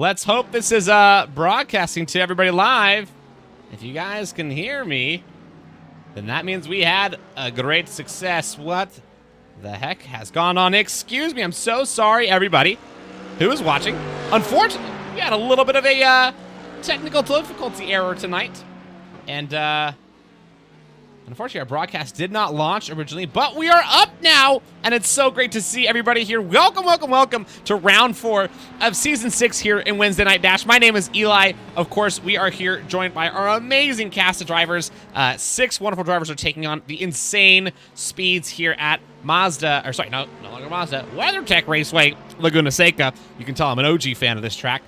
Let's hope this is broadcasting to everybody live. If you guys can hear me, then that means we had a great success. What the heck has gone on? Excuse me, I'm so sorry, everybody who is watching. Unfortunately, we had a little bit of a technical difficulty error tonight. And unfortunately, our broadcast did not launch originally, but we are up now, and it's so great to see everybody here. Welcome, welcome, welcome to round 4 of Season 6 here in Wednesday Night Dash. My name is Eli. Of course, we are here joined by our amazing cast of drivers. 6 wonderful drivers are taking on the insane speeds here at Mazda, or sorry, no longer Mazda, WeatherTech Raceway, Laguna Seca. You can tell I'm an OG fan of this track.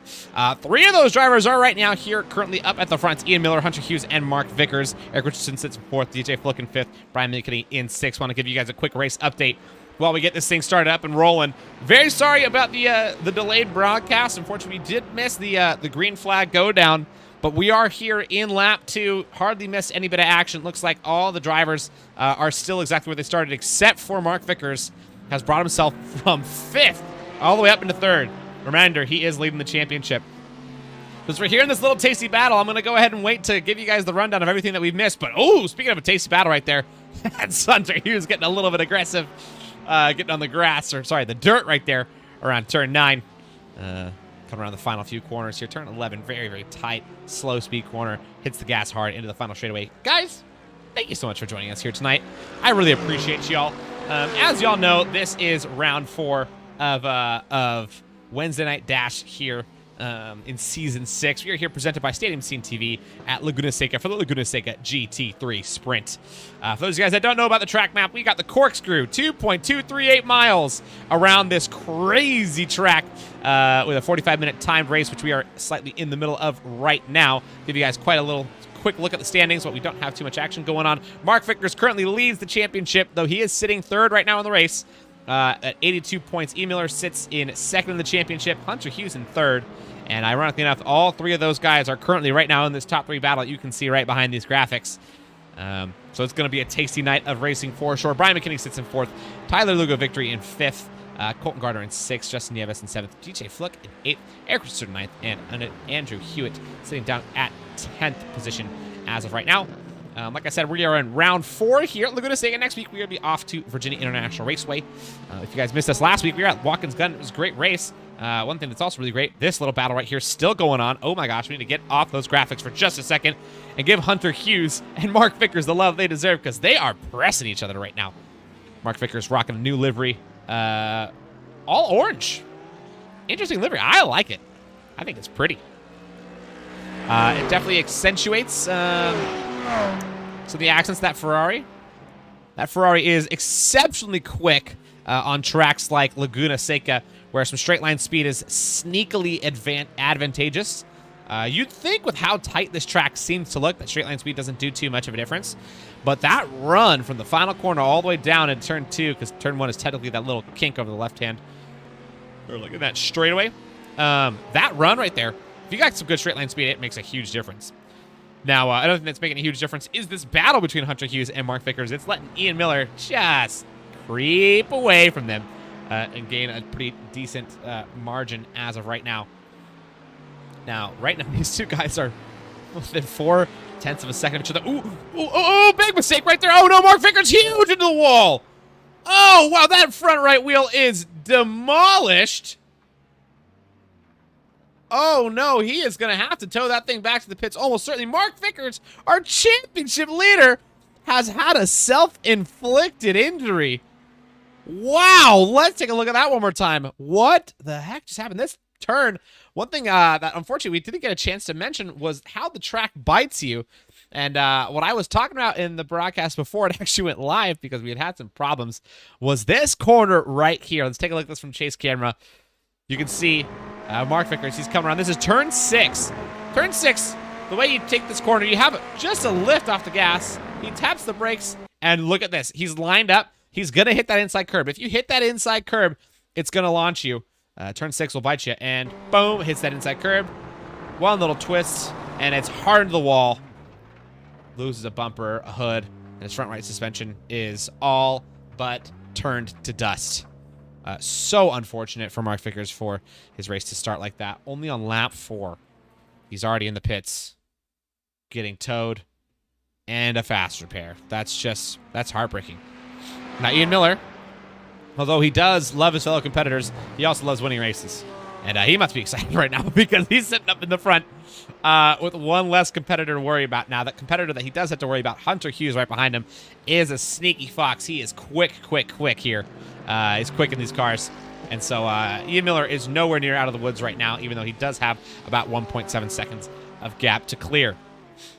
3 of those drivers are right now here, currently up at the front. Ian Miller, Hunter Hughes, and Mark Vickers. Eric Richardson sits in 4th, DJ Flick in 5th, Brian McKinney in 6th. Want to give you guys a quick race update while we get this thing started up and rolling. Very sorry about the delayed broadcast. Unfortunately, we did miss the green flag go down. But we are here in lap 2. Hardly missed any bit of action. Looks like all the drivers are still exactly where they started, except for Mark Vickers has brought himself from 5th all the way up into 3rd. Reminder, he is leading the championship. Because we're here in this little tasty battle, I'm going to go ahead and wait to give you guys the rundown of everything that we've missed. But, oh, speaking of a tasty battle right there, that's Hunter Hughes getting a little bit aggressive, getting on the grass, or sorry, the dirt right there around turn 9. Coming around the final few corners here. Turn 11, very, very tight, slow speed corner. Hits the gas hard into the final straightaway. Guys, thank you so much for joining us here tonight. I really appreciate y'all. As y'all know, this is round 4 of Wednesday Night Dash here in Season 6. We are here presented by Stadium Scene TV at Laguna Seca for the Laguna Seca GT3 Sprint. For those of you guys that don't know about the track map, we got the corkscrew, 2.238 miles around this crazy track with a 45-minute timed race, which we are slightly in the middle of right now. Give you guys quite a little quick look at the standings, but we don't have too much action going on. Mark Vickers currently leads the championship, though he is sitting 3rd right now in the race at 82 points. E. Miller sits in 2nd in the championship. Hunter Hughes in 3rd. And ironically enough, all 3 of those guys are currently right now in this top 3 battle you can see right behind these graphics. So it's going to be a tasty night of racing for sure. Brian McKinney sits in 4th. Tyler Lugo victory in 5th. Colton Gardner in 6th. Justin Nieves in 7th. DJ Flick in 8th. Eric Richardson in 9th. And Andrew Hewitt sitting down at 10th position as of right now. Like I said, we are in round 4 here at Laguna Seca. Next week, we're going to be off to Virginia International Raceway. If you guys missed us last week, we were at Watkins Glen. It was a great race. One thing that's also really great, this little battle right here is still going on. Oh my gosh, we need to get off those graphics for just a second and give Hunter Hughes and Mark Vickers the love they deserve, because they are pressing each other right now. Mark Vickers rocking a new livery. All orange. Interesting livery. I like it. I think it's pretty. It definitely accentuates some of the accents that Ferrari. That Ferrari is exceptionally quick on tracks like Laguna Seca, where some straight line speed is sneakily advantageous. You'd think with how tight this track seems to look that straight line speed doesn't do too much of a difference. But that run from the final corner all the way down in turn 2, because turn 1 is technically that little kink over the left hand. Or look at that straightaway. That run right there, if you got some good straight line speed, it makes a huge difference. Now, another thing that's making a huge difference is this battle between Hunter Hughes and Mark Vickers. It's letting Ian Miller just creep away from them and gain a pretty decent margin as of right now. Now, right now, these two guys are within 0.4 of a second of each other. Ooh, big mistake right there. Oh, no, Mark Vickers huge into the wall. Oh, wow, that front right wheel is demolished. Oh, no, he is going to have to tow that thing back to the pits almost certainly. Mark Vickers, our championship leader, has had a self-inflicted injury. Wow, let's take a look at that one more time. What the heck just happened? This turn, one thing that unfortunately we didn't get a chance to mention was how the track bites you. And what I was talking about in the broadcast before it actually went live, because we had some problems, was this corner right here. Let's take a look at this from Chase camera. You can see Mark Vickers, he's coming around. This is turn 6. Turn 6, the way you take this corner, you have just a lift off the gas. He taps the brakes, and look at this. He's lined up. He's going to hit that inside curb. If you hit that inside curb, it's going to launch you. Turn 6 will bite you, and boom, hits that inside curb. One little twist, and it's hard to the wall. Loses a bumper, a hood, and his front right suspension is all but turned to dust. So unfortunate for Mark Vickers for his race to start like that. Only on lap 4. He's already in the pits, getting towed, and a fast repair. That's heartbreaking. Now, Ian Miller, although he does love his fellow competitors, he also loves winning races. And he must be excited right now because he's sitting up in the front with one less competitor to worry about. Now, that competitor that he does have to worry about, Hunter Hughes right behind him, is a sneaky fox. He is quick here. He's quick in these cars. And so Ian Miller is nowhere near out of the woods right now, even though he does have about 1.7 seconds of gap to clear.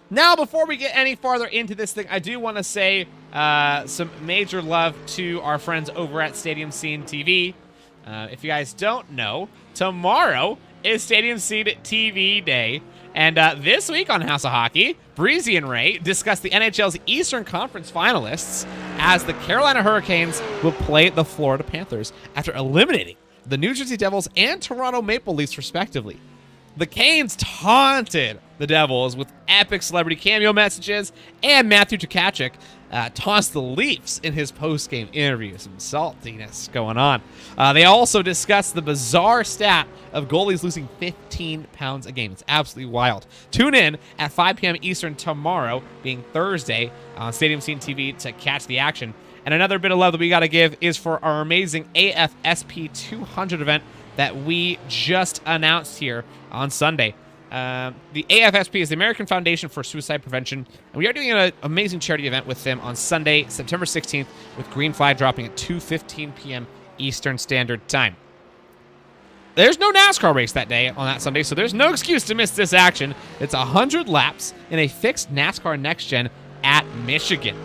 Now, before we get any farther into this thing, I do want to say some major love to our friends over at Stadium Scene TV. If you guys don't know, tomorrow is Stadium Scene TV Day. And this week on House of Hockey, Breezy and Ray discuss the NHL's Eastern Conference finalists as the Carolina Hurricanes will play the Florida Panthers after eliminating the New Jersey Devils and Toronto Maple Leafs, respectively. The Canes taunted the Devils with epic celebrity cameo messages, and Matthew Tkachuk tossed the Leafs in his post-game interview. Some saltiness going on. They also discussed the bizarre stat of goalies losing 15 pounds a game. It's absolutely wild. Tune in at 5 p.m. Eastern tomorrow, being Thursday, on Stadium Scene TV to catch the action. And another bit of love that we got to give is for our amazing AFSP 200 event that we just announced here on Sunday. The AFSP is the American Foundation for Suicide Prevention, and we are doing an amazing charity event with them on Sunday, September 16th, with green flag dropping at 2:15 p.m. Eastern Standard Time. There's no NASCAR race that day on that Sunday, so there's no excuse to miss this action. It's 100 laps in a fixed NASCAR Next Gen at Michigan.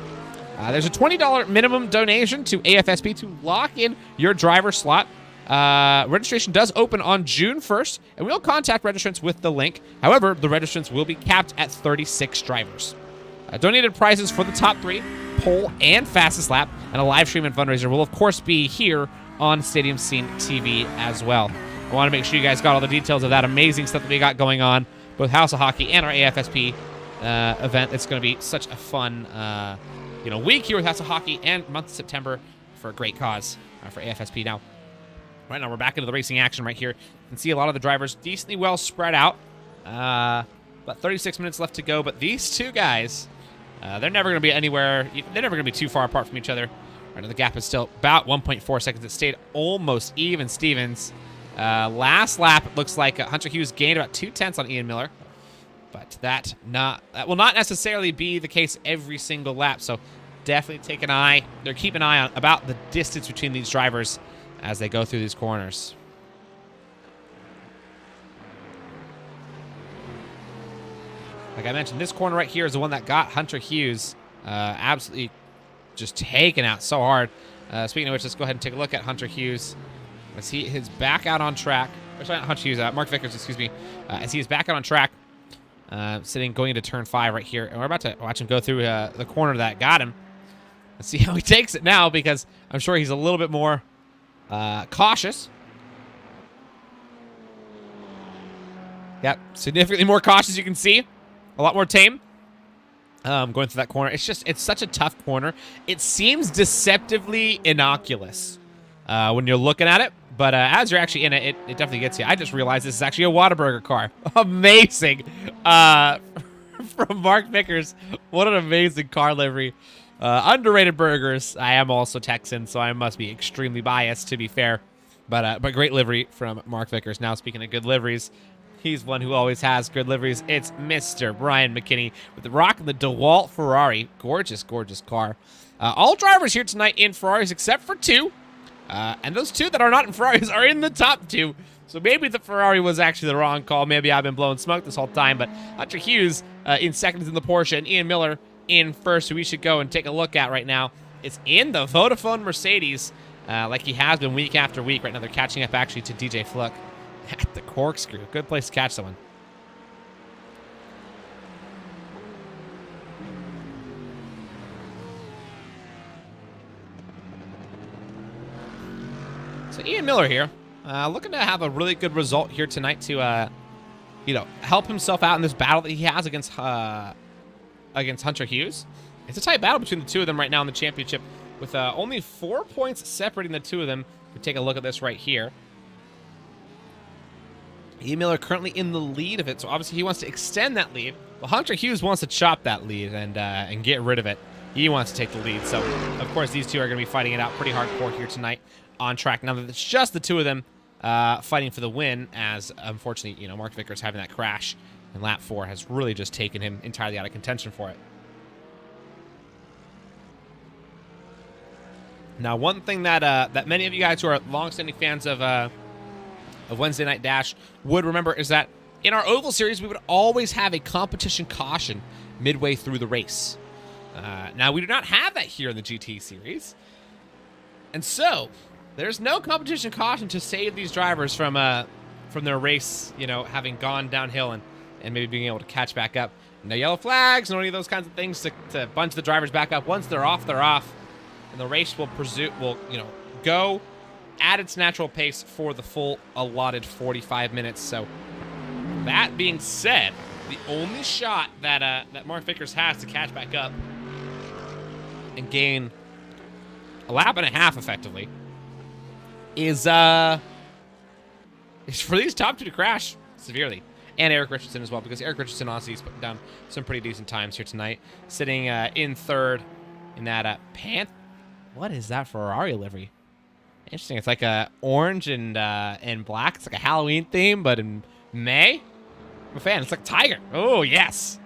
There's a $20 minimum donation to AFSP to lock in your driver slot. Registration does open on June 1st, and we'll contact registrants with the link. However, the registrants will be capped at 36 drivers. Donated prizes for the top 3, pole and fastest lap, and a live stream and fundraiser will, of course, be here on Stadium Scene TV as well. I want to make sure you guys got all the details of that amazing stuff that we got going on, both House of Hockey and our AFSP event. It's going to be such a fun week here with House of Hockey and month of September for a great cause for AFSP. Now, right now, we're back into the racing action right here. You can see a lot of the drivers decently well spread out. About 36 minutes left to go, but these two guys, they're never going to be anywhere. They're never going to be too far apart from each other. Right now, the gap is still about 1.4 seconds. It stayed almost even Stevens. Last lap, it looks like Hunter Hughes gained about 2/10 on Ian Miller, but that will not necessarily be the case every single lap. So definitely keep an eye on about the distance between these drivers as they go through these corners. Like I mentioned, this corner right here is the one that got Hunter Hughes absolutely just taken out so hard. Speaking of which, let's go ahead and take a look at Hunter Hughes. As he is back out on track. Or sorry, not Hunter Hughes, Mark Vickers, excuse me. As he is back out on track, going into turn 5 right here. And we're about to watch him go through the corner that got him. Let's see how he takes it now, because I'm sure he's a little bit more cautious. Yep, significantly more cautious, you can see. A lot more tame. Going through that corner. It's such a tough corner. It seems deceptively innocuous when you're looking at it. But as you're actually in it, it definitely gets you. I just realized this is actually a Whataburger car. Amazing. From Mark Vickers. What an amazing car livery. Underrated burgers. I am also Texan, so I must be extremely biased, to be fair. But great livery from Mark Vickers. Now, speaking of good liveries, he's one who always has good liveries. It's Mr. Brian McKinney with the rocking the DeWalt Ferrari. Gorgeous, gorgeous car. All drivers here tonight in Ferraris except for 2. And those 2 that are not in Ferraris are in the top 2. So maybe the Ferrari was actually the wrong call. Maybe I've been blowing smoke this whole time. But Hunter Hughes in second in the Porsche, and Ian Miller in first, who we should go and take a look at right now. It's in the Vodafone Mercedes, like he has been week after week. Right now they're catching up actually to DJ Fluck at the corkscrew. Good place to catch someone. So Ian Miller here, looking to have a really good result here tonight to, help himself out in this battle that he has against Hunter Hughes. It's a tight battle between the 2 of them right now in the championship, with only 4 points separating the 2 of them. We take a look at this right here. Ian Miller currently in the lead of it, so obviously he wants to extend that lead. But Hunter Hughes wants to chop that lead and get rid of it. He wants to take the lead. So, of course, these two are going to be fighting it out pretty hardcore here tonight on track. Now that it's just the two of them fighting for the win, as unfortunately, you know, Mark Vickers having that crash in lap 4 has really just taken him entirely out of contention for it. Now, one thing that that many of you guys who are longstanding fans of Wednesday Night Dash would remember is that in our Oval Series, we would always have a competition caution midway through the race. Now, we do not have that here in the GT Series. And so, there's no competition caution to save these drivers from their race, you know, having gone downhill and maybe being able to catch back up. No yellow flags, no any of those kinds of things to bunch the drivers back up. Once they're off, they're off. And the race will go at its natural pace for the full allotted 45 minutes. So, that being said, the only shot that Mark Vickers has to catch back up and gain a lap and a half effectively is for these top two to crash severely. And Eric Richardson as well, because Eric Richardson honestly is putting down some pretty decent times here tonight, sitting in third in that what is that Ferrari livery? Interesting. It's like a orange and black. It's like a Halloween theme, but in May. I'm a fan. It's like Tiger. Oh yes,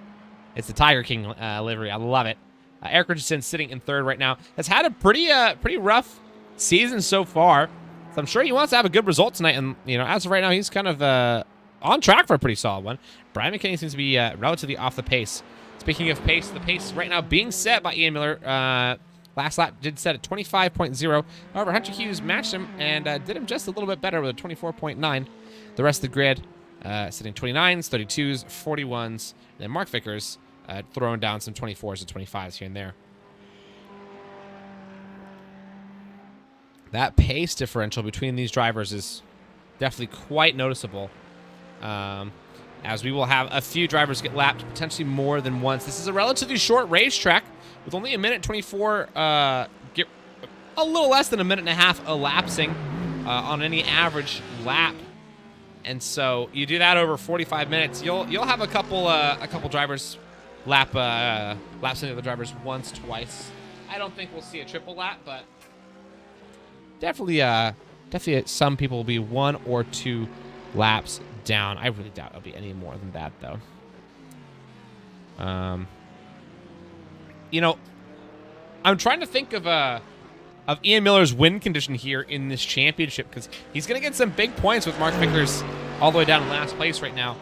it's the Tiger King livery. I love it. Eric Richardson sitting in third right now has had a pretty rough season so far. So I'm sure he wants to have a good result tonight. And you know, as of right now, he's kind of on track for a pretty solid one. Brian McKinney seems to be relatively off the pace. Speaking of pace, the pace right now being set by Ian Miller. Last lap did set at 25.0. However, Hunter Hughes matched him and did him just a little bit better with a 24.9. The rest of the grid sitting 29s, 32s, 41s, and then Mark Vickers throwing down some 24s and 25s here and there. That pace differential between these drivers is definitely quite noticeable. As we will have a few drivers get lapped potentially more than once. This is a relatively short racetrack with only a minute 24, get a little less than a minute and a half elapsing on any average lap. And so you do that over 45 minutes, you'll have a couple drivers lap some of the other drivers once, twice. I don't think we'll see a triple lap, but definitely some people will be 1 or 2 laps down. I really doubt it'll be any more than that, though. You know, I'm trying to think of Ian Miller's win condition here in this championship, because he's going to get some big points with Mark Vickers all the way down in last place right now.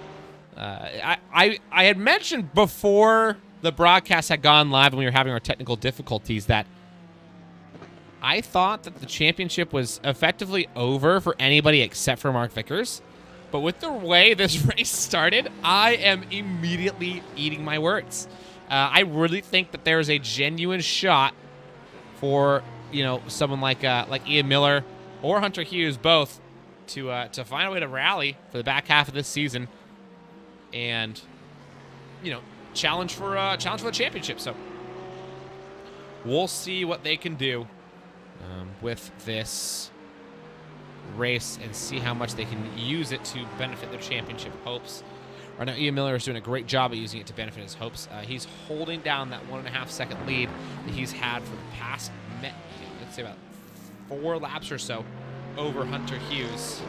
I had mentioned before the broadcast had gone live and we were having our technical difficulties that I thought that the championship was effectively over for anybody except for Mark Vickers. But with the way this race started, I am immediately eating my words. I really think that there's a genuine shot for, you know, someone like Ian Miller or Hunter Hughes both to find a way to rally for the back half of this season and, you know, challenge for the championship. So we'll see what they can do with this race and see how much they can use it to benefit their championship hopes. Right now, Ian Miller is doing a great job at using it to benefit his hopes. He's holding down that 1.5 second lead that he's had for the past, let's say about 4 laps or so over Hunter Hughes.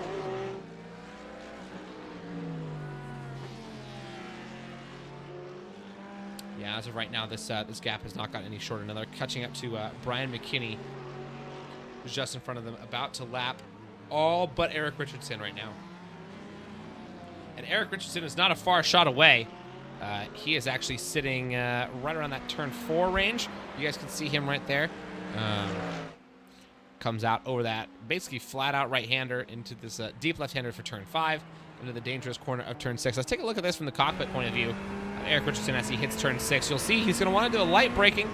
Yeah, as of right now, this gap has not gotten any shorter. Now they're catching up to Brian McKinney, who's just in front of them, about to lap all but Eric Richardson right now. And Eric Richardson is not a far shot away. He is actually sitting right around that turn 4 range. You guys can see him right there. Comes out over that basically flat-out right-hander into this deep left-hander for turn 5, into the dangerous corner of turn 6. Let's take a look at this from the cockpit point of view. Eric Richardson, as he hits turn 6, you'll see he's going to want to do a light braking.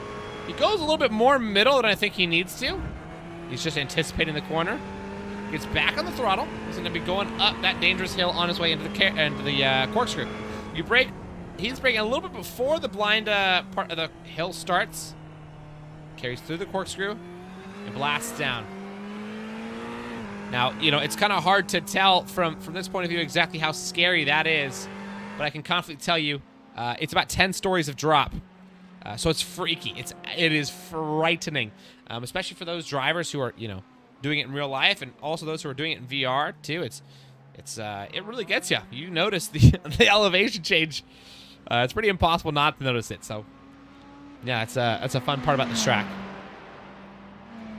He goes a little bit more middle than I think he needs to. He's just anticipating the corner. Gets back on the throttle. He's going to be going up that dangerous hill on his way into the corkscrew. You brake. He's braking a little bit before the blind part of the hill starts. Carries through the corkscrew and blasts down. Now, you know, it's kind of hard to tell from this point of view exactly how scary that is, but I can confidently tell you it's about 10 stories of drop. So it's freaky. It is frightening, especially for those drivers who are, you know, doing it in real life, and also those who are doing it in VR too. It really gets you. You notice the elevation change. It's pretty impossible not to notice it. So yeah, that's a fun part about this track.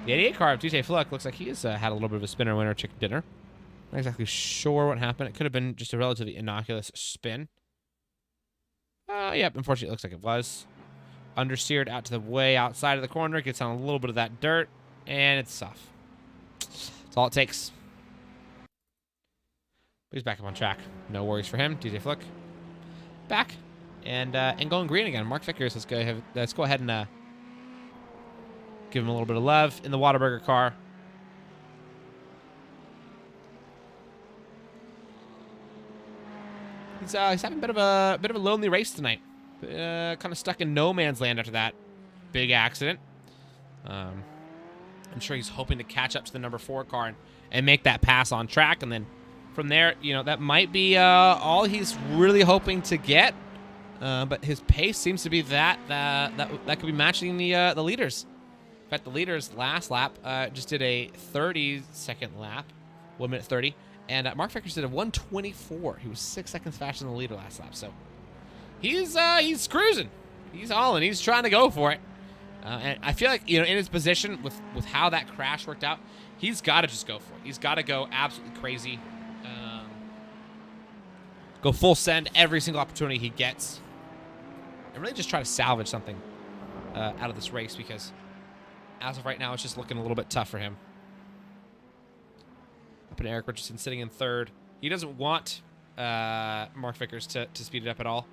The 88 car of DJ Fluck looks like he has had a little bit of a spinner winner chicken dinner. Not exactly sure what happened. It could have been just a relatively innocuous spin. Yep, unfortunately it looks like it was. Understeered out to the way outside of the corner. Gets on a little bit of that dirt, and it's off. That's all it takes. But he's back up on track. No worries for him. DJ Fluck back and going green again. Mark Vickers, let's go ahead and give him a little bit of love in the Whataburger car. He's having a bit of a lonely race tonight. Kind of stuck in no man's land after that big accident. I'm sure he's hoping to catch up to the number 4 car and make that pass on track, and then from there, you know, that might be all he's really hoping to get. But his pace seems to be that could be matching the leaders. In fact, the leaders last lap just did a 30-second lap, 1 minute 30, and Mark Vickers did a 1:24. He was 6 seconds faster than the leader last lap. So he's cruising. He's all in. He's trying to go for it. And I feel like, you know, in his position with how that crash worked out, he's got to just go for it. He's got to go absolutely crazy. Go full send every single opportunity he gets. And really just try to salvage something out of this race, because as of right now, it's just looking a little bit tough for him. Up in Eric Richardson sitting in 3rd. He doesn't want Mark Vickers to speed it up at all,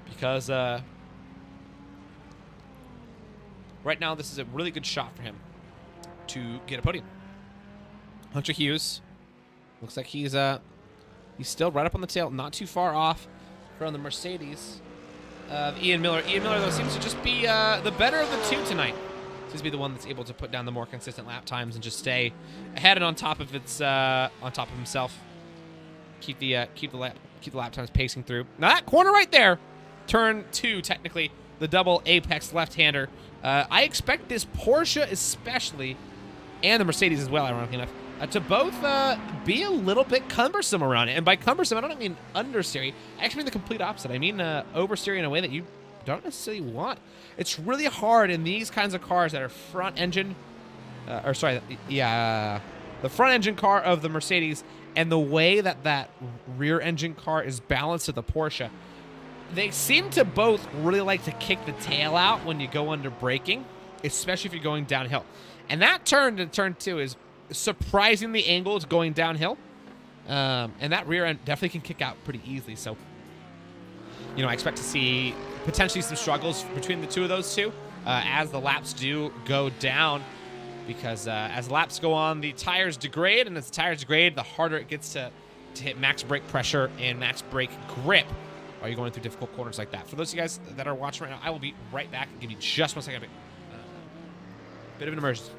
because right now this is a really good shot for him to get a podium. Hunter Hughes looks like he's still right up on the tail, not too far off from the Mercedes of Ian Miller. Ian Miller, though, seems to just be the better of the two tonight. Seems to be the one that's able to put down the more consistent lap times and just stay ahead and on top of himself. Keep the lap times pacing through. Now that corner right there, turn 2 technically, the double apex left-hander. I expect this Porsche especially, and the Mercedes as well, ironically enough, to both be a little bit cumbersome around it. And by cumbersome, I don't mean understeering. I actually mean the complete opposite. I mean oversteering in a way that you don't necessarily want. It's really hard in these kinds of cars that are front engine, the front engine car of the Mercedes, and the way that rear engine car is balanced to the Porsche. They seem to both really like to kick the tail out when you go under braking, especially if you're going downhill. And that turn to turn 2 is surprisingly angled going downhill. And that rear end definitely can kick out pretty easily. So, you know, I expect to see potentially some struggles between the two of those two as the laps do go down. Because as the laps go on, the tires degrade. And as the tires degrade, the harder it gets to hit max brake pressure and max brake grip while you're going through difficult corners like that. For those of you guys that are watching right now, I will be right back. Give me just 1 second. Bit of an emergency.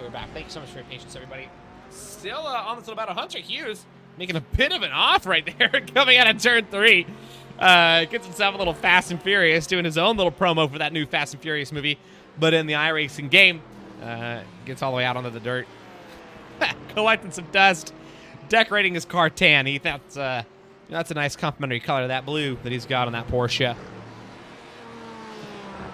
We're back. Thank you so much for your patience, everybody. Still on this little battle. Hunter Hughes making a bit of an off right there, coming out of turn 3. Gets himself a little Fast and Furious, doing his own little promo for that new Fast and Furious movie, but in the iRacing game. Gets all the way out onto the dirt, collecting some dust, decorating his car tan. He thought that's a nice complimentary color to that blue that he's got on that Porsche.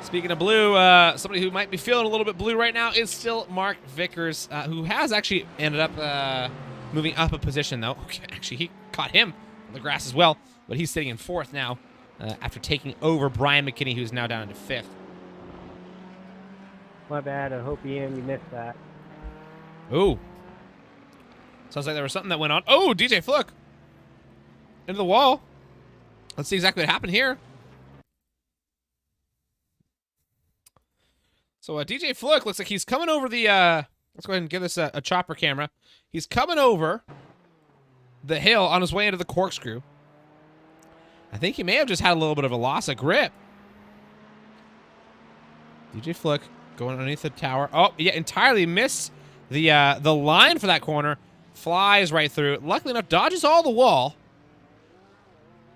Speaking of blue, somebody who might be feeling a little bit blue right now is still Mark Vickers, who has actually ended up moving up a position, though. Okay, actually, he caught him on the grass as well, but he's sitting in 4th now after taking over Brian McKinney, who's now down into 5th. My bad. I hope, Ian, you missed that. Ooh. Sounds like there was something that went on. Oh, DJ Fluck. into the wall. Let's see exactly what happened here. So DJ Flick looks like he's coming over the, let's go ahead and give this a chopper camera. He's coming over the hill on his way into the corkscrew. I think he may have just had a little bit of a loss of grip. DJ Flick going underneath the tower. Oh, yeah, entirely missed the line for that corner. Flies right through it. Luckily enough, dodges all the wall.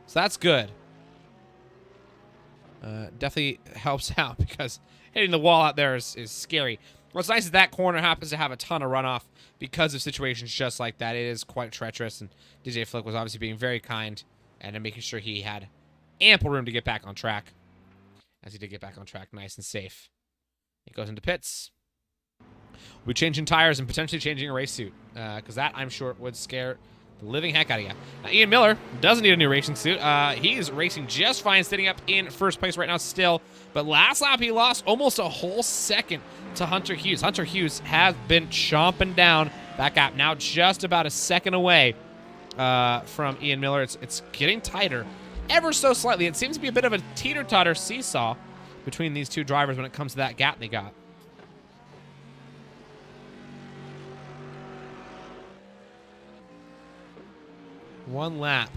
So that's good. Definitely helps out because hitting the wall out there is scary. What's nice is that corner happens to have a ton of runoff because of situations just like that. It is quite treacherous, and DJ Flick was obviously being very kind and making sure he had ample room to get back on track. As he did get back on track nice and safe. He goes into pits. We're changing tires and potentially changing a race suit because that, I'm sure, would scare the living heck out of you. Now, Ian Miller doesn't need a new racing suit. He's racing just fine, sitting up in first place right now still. But last lap, he lost almost a whole second to Hunter Hughes. Hunter Hughes has been chomping down that gap, now just about a second away from Ian Miller. It's getting tighter ever so slightly. It seems to be a bit of a teeter-totter seesaw between these two drivers when it comes to that gap they got. One lap,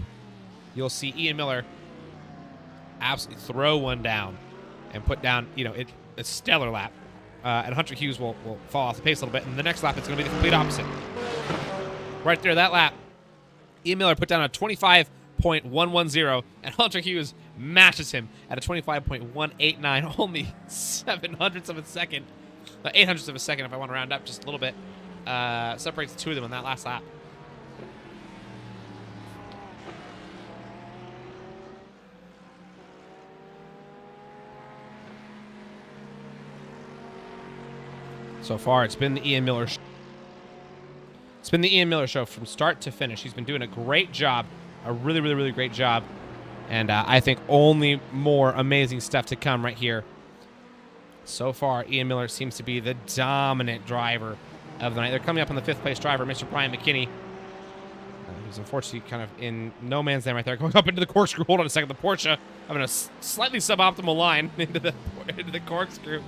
you'll see Ian Miller absolutely throw one down and put down, a stellar lap. And Hunter Hughes will fall off the pace a little bit. And the next lap, it's going to be the complete opposite. Right there, that lap, Ian Miller put down a 25.110, and Hunter Hughes matches him at a 25.189, only 700ths of a second. 800ths of a second if I want to round up just a little bit. Separates the two of them on that last lap. So far, it's been the Ian Miller show. It's been the Ian Miller show from start to finish. He's been doing a great job, a really, really, really great job. And I think only more amazing stuff to come right here. So far, Ian Miller seems to be the dominant driver of the night. They're coming up on the fifth place driver, Mr. Brian McKinney. He's unfortunately kind of in no man's land right there. Going up into the corkscrew. Hold on a second. The Porsche having a slightly suboptimal line into the corkscrew.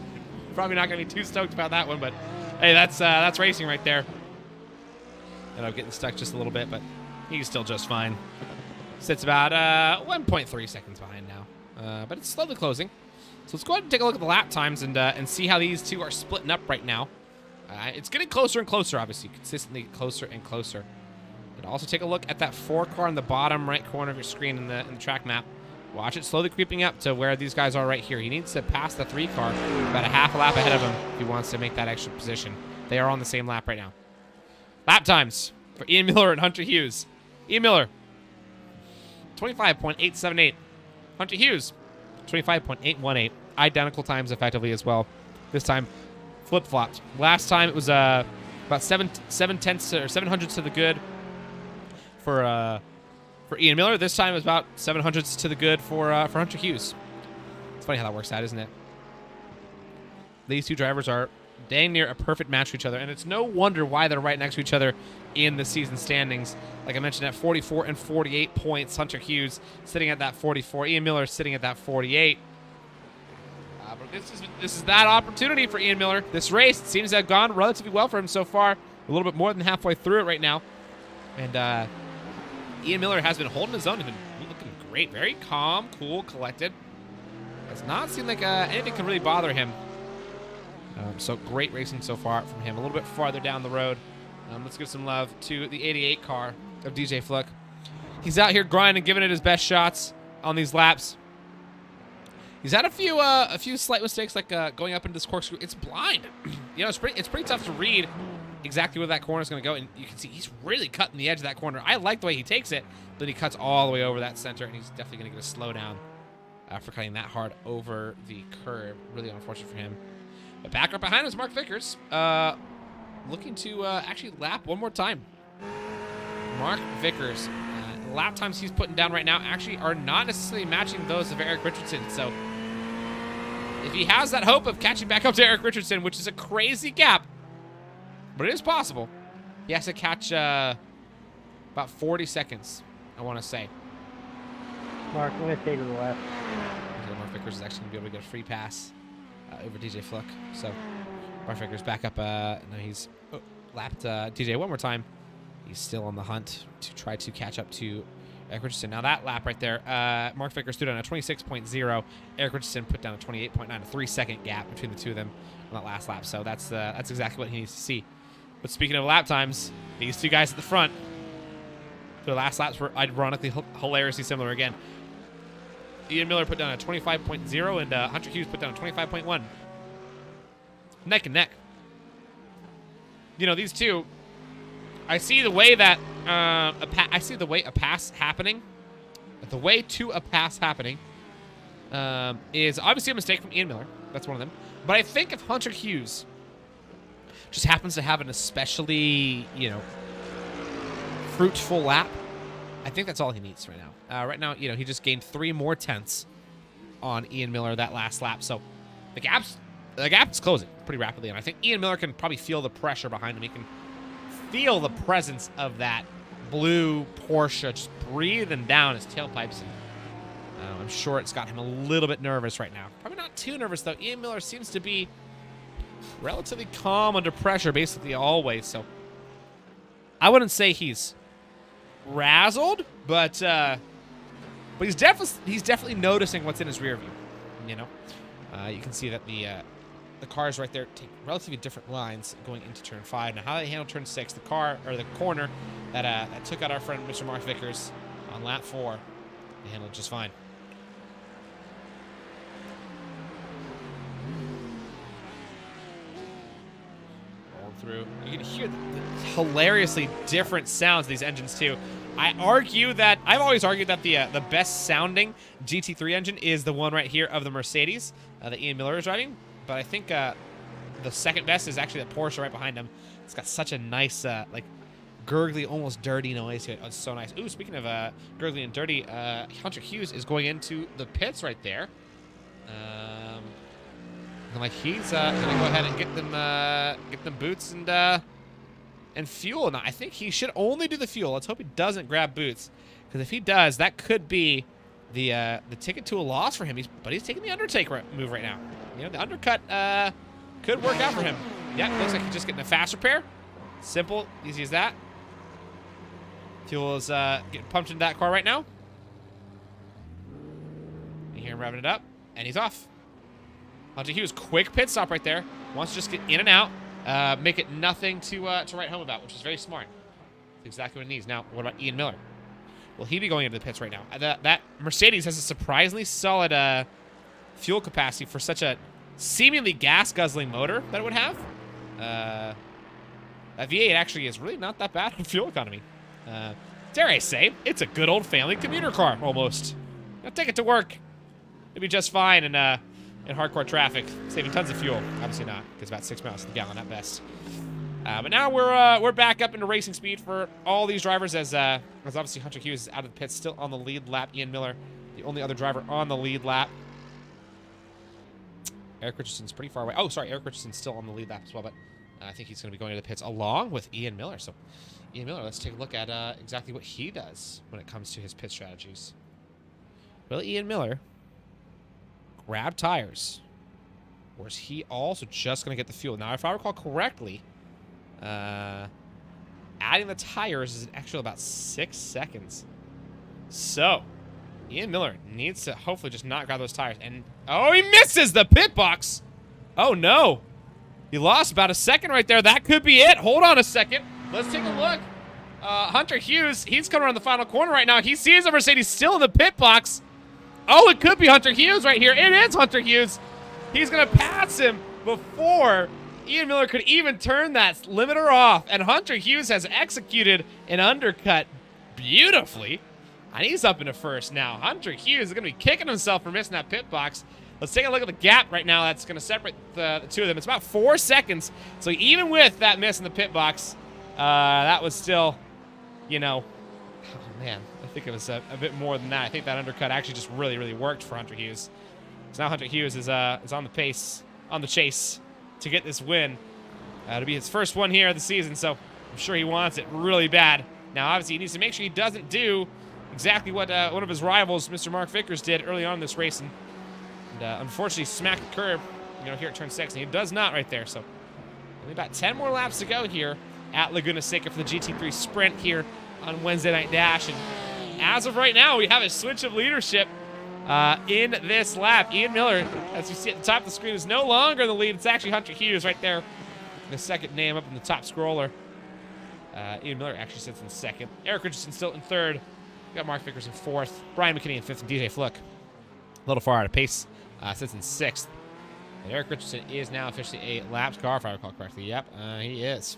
Probably not going to be too stoked about that one, but hey, that's racing right there. And I'm getting stuck just a little bit, but he's still just fine. Sits about 1.3 seconds behind now, but it's slowly closing. So let's go ahead and take a look at the lap times and see how these two are splitting up right now. It's getting closer and closer, obviously, consistently closer and closer. And also take a look at that 4 car in the bottom right corner of your screen in the track map. Watch it slowly creeping up to where these guys are right here. He needs to pass the 3 car about a half a lap ahead of him if he wants to make that extra position. They are on the same lap right now. Lap times for Ian Miller and Hunter Hughes. Ian Miller, 25.878. Hunter Hughes, 25.818. Identical times effectively as well. This time, flip-flopped. Last time it was about 7 tenths or 700ths to the good for Ian Miller. This time it was about 700ths to the good for Hunter Hughes. It's funny how that works out, isn't it? These two drivers are dang near a perfect match for each other, and it's no wonder why they're right next to each other in the season standings. Like I mentioned, at 44 and 48 points, Hunter Hughes sitting at that 44. Ian Miller sitting at that 48. But this is that opportunity for Ian Miller. This race seems to have gone relatively well for him so far. A little bit more than halfway through it right now. And Ian Miller has been holding his own. He's been looking great. Very calm, cool, collected. Does not seem like anything can really bother him. So great racing so far from him. A little bit farther down the road. Let's give some love to the 88 car of DJ Flick. He's out here grinding, giving it his best shots on these laps. He's had a few slight mistakes, like going up into this corkscrew. It's blind. It's pretty tough to read exactly where that corner is going to go, and you can see he's really cutting the edge of that corner. I like the way he takes it, but he cuts all the way over that center, and he's definitely going to get a slowdown for cutting that hard over the curb. Really unfortunate for him. But back up behind us, Mark Vickers, looking to actually lap one more time. Mark Vickers, lap times he's putting down right now actually are not necessarily matching those of Eric Richardson. So if he has that hope of catching back up to Eric Richardson, which is a crazy gap, but it is possible, he has to catch about 40 seconds, I want to say. Mark, I'm going to stay to the left. Mark Vickers is actually going to be able to get a free pass over DJ Fluck. So Mark Vickers back up. No, he's lapped DJ one more time. He's still on the hunt to try to catch up to Eric Richardson. Now that lap right there, Mark Vickers threw down a 26.0. Eric Richardson put down a 28.9, a 3-second gap between the two of them on that last lap. So that's exactly what he needs to see. But speaking of lap times, these two guys at the front, their last laps were ironically hilariously similar again. Ian Miller put down a 25.0 and Hunter Hughes put down a 25.1. Neck and neck. You know, these two, I see the way that I see the way a pass happening. The way to a pass happening is obviously a mistake from Ian Miller. That's one of them. But I think if Hunter Hughes just happens to have an especially, you know, fruitful lap, I think that's all he needs right now. Right now, you know, he just gained 3 more tenths on Ian Miller that last lap. So the gap is closing pretty rapidly. And I think Ian Miller can probably feel the pressure behind him. He can feel the presence of that blue Porsche just breathing down his tailpipes. And I'm sure it's got him a little bit nervous right now. Probably not too nervous, though. Ian Miller seems to be relatively calm under pressure, basically always. So I wouldn't say he's razzled, but he's definitely noticing what's in his rear view. You know, you can see that the cars right there take relatively different lines going into turn 5. Now, how they handle turn 6, the corner that took out our friend Mr. Mark Vickers on lap 4, they handled just fine. Rolling through, you can hear the hilariously different sounds of these engines too. I've always argued that the best sounding GT3 engine is the one right here of the Mercedes that Ian Miller is driving. But I think the second best is actually the Porsche right behind him. It's got such a nice, like, gurgly, almost dirty noise to it. Oh, it's so nice. Ooh, speaking of gurgly and dirty, Hunter Hughes is going into the pits right there. And like he's gonna go ahead and get them boots and fuel. Now I think he should only do the fuel. Let's hope he doesn't grab boots, because if he does, that could be the ticket to a loss for him. But he's taking the undertake move right now. You know, the undercut could work out for him. Yeah, looks like he's just getting a fast repair. Simple, easy as that. Fuel is getting pumped into that car right now. You hear him revving it up, and he's off. Hunter Hughes, quick pit stop right there. Wants to just get in and out, make it nothing to write home about, which is very smart. That's exactly what he needs. Now, what about Ian Miller? Will he be going into the pits right now? That Mercedes has a surprisingly solid fuel capacity for such a seemingly gas-guzzling motor that it would have. That V8 actually is really not that bad on fuel economy. Dare I say, it's a good old family commuter car, almost. Now take it to work. It'll be just fine in hardcore traffic, saving tons of fuel. Obviously not, because about 6 miles to the gallon at best. But now we're back up into racing speed for all these drivers, as obviously Hunter Hughes is out of the pits, still on the lead lap. Ian Miller, the only other driver on the lead lap. Eric Richardson's pretty far away. Oh, sorry, Eric Richardson's still on the lead lap as well, but I think he's going to be going to the pits along with Ian Miller. So, Ian Miller, let's take a look at exactly what he does when it comes to his pit strategies. Will Ian Miller grab tires, or is he also just going to get the fuel? Now, if I recall correctly, adding the tires is actually about 6 seconds. So, Ian Miller needs to hopefully just not grab those tires. And, oh, he misses the pit box. Oh, no. He lost about a second right there. That could be it. Hold on a second. Let's take a look. Hunter Hughes, he's coming around the final corner right now. He sees the Mercedes still in the pit box. Oh, it could be Hunter Hughes right here. It is Hunter Hughes. He's going to pass him before Ian Miller could even turn that limiter off. And Hunter Hughes has executed an undercut beautifully. And he's up into first now. Hunter Hughes is going to be kicking himself for missing that pit box. Let's take a look at the gap right now that's going to separate the two of them. It's about 4 seconds. So even with that miss in the pit box, that was still, you know, oh man, I think it was a bit more than that. I think that undercut actually just really, really worked for Hunter Hughes. So now Hunter Hughes is on the pace, on the chase to get this win. It'll be his first one here of the season, so I'm sure he wants it really bad. Now, obviously, he needs to make sure he doesn't do exactly what one of his rivals, Mr. Mark Vickers, did early on in this race, and unfortunately smacked the curb, here at turn 6, and he does not right there. So only about 10 more laps to go here at Laguna Seca for the GT3 Sprint here on Wednesday Night Dash. And as of right now, we have a switch of leadership in this lap. Ian Miller, as you see at the top of the screen, is no longer in the lead. It's actually Hunter Hughes right there, the second name up in the top scroller. Ian Miller actually sits in second. Eric Richardson still in third. We got Mark Vickers in fourth. Brian McKinney in fifth, and DJ Fluck a little far out of pace, sits in sixth. And Eric Richardson is now officially a lapped car, if I recall correctly. Yep, he is.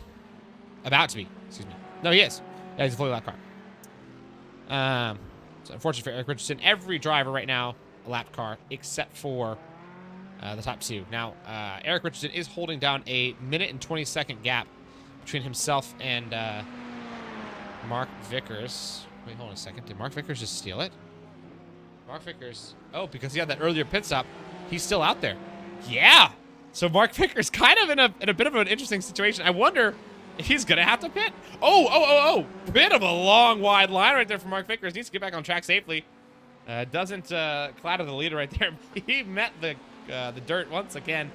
About to be, excuse me. No, he is. Yeah, he's a fully lapped car. So unfortunately for Eric Richardson, every driver right now a lapped car except for the top two. Now, Eric Richardson is holding down a 1:20 gap between himself and Mark Vickers. Wait, hold on a second. Did Mark Vickers just steal it? Mark Vickers. Oh, because he had that earlier pit stop, he's still out there. Yeah. So Mark Vickers kind of in a bit of an interesting situation. I wonder if he's gonna have to pit. Oh! Bit of a long, wide line right there for Mark Vickers. Needs to get back on track safely. Doesn't clatter the leader right there. He met the dirt once again.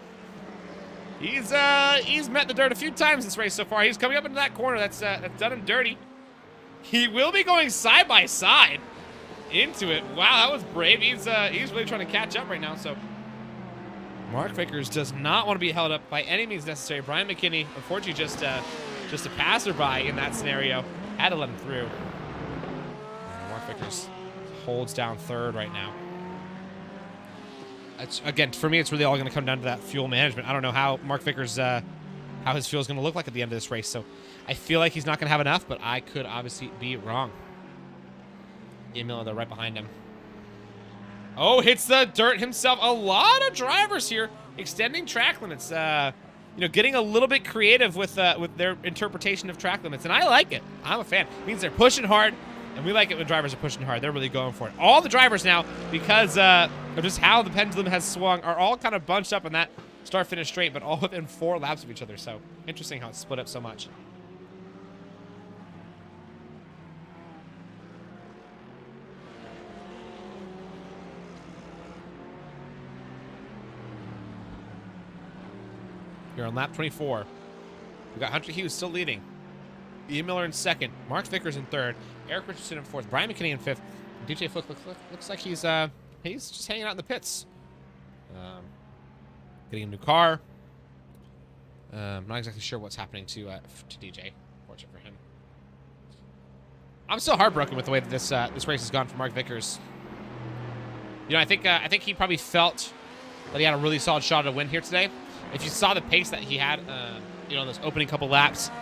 He's met the dirt a few times this race so far. He's coming up into that corner. That's done and dirty. He will be going side by side into it. Wow, that was brave. He's really trying to catch up right now. So Mark Vickers does not want to be held up by any means necessary. Brian McKinney, unfortunately, just a passerby in that scenario, had to let him through. And Mark Vickers holds down third right now. Again, for me, it's really all going to come down to that fuel management. I don't know how Mark Vickers, how his fuel is going to look like at the end of this race. So I feel like he's not going to have enough, but I could obviously be wrong. Ian Miller, they're right behind him. Oh, hits the dirt himself. A lot of drivers here extending track limits. Getting a little bit creative with their interpretation of track limits, and I like it. I'm a fan. It means they're pushing hard, and we like it when drivers are pushing hard. They're really going for it. All the drivers now, because of just how the pendulum has swung, are all kind of bunched up in that start-finish straight, but all within 4 laps of each other. So interesting how it's split up so much. Here on lap 24, we got Hunter Hughes still leading. Ian Miller in second. Mark Vickers in third. Eric Richardson in fourth. Brian McKinney in fifth. And DJ Flick looks like he's just hanging out in the pits. Getting a new car. Not exactly sure what's happening to DJ. Fortunate for him. I'm still heartbroken with the way that this race has gone for Mark Vickers. I think he probably felt that he had a really solid shot at a win here today. If you saw the pace that he had, in those opening couple laps,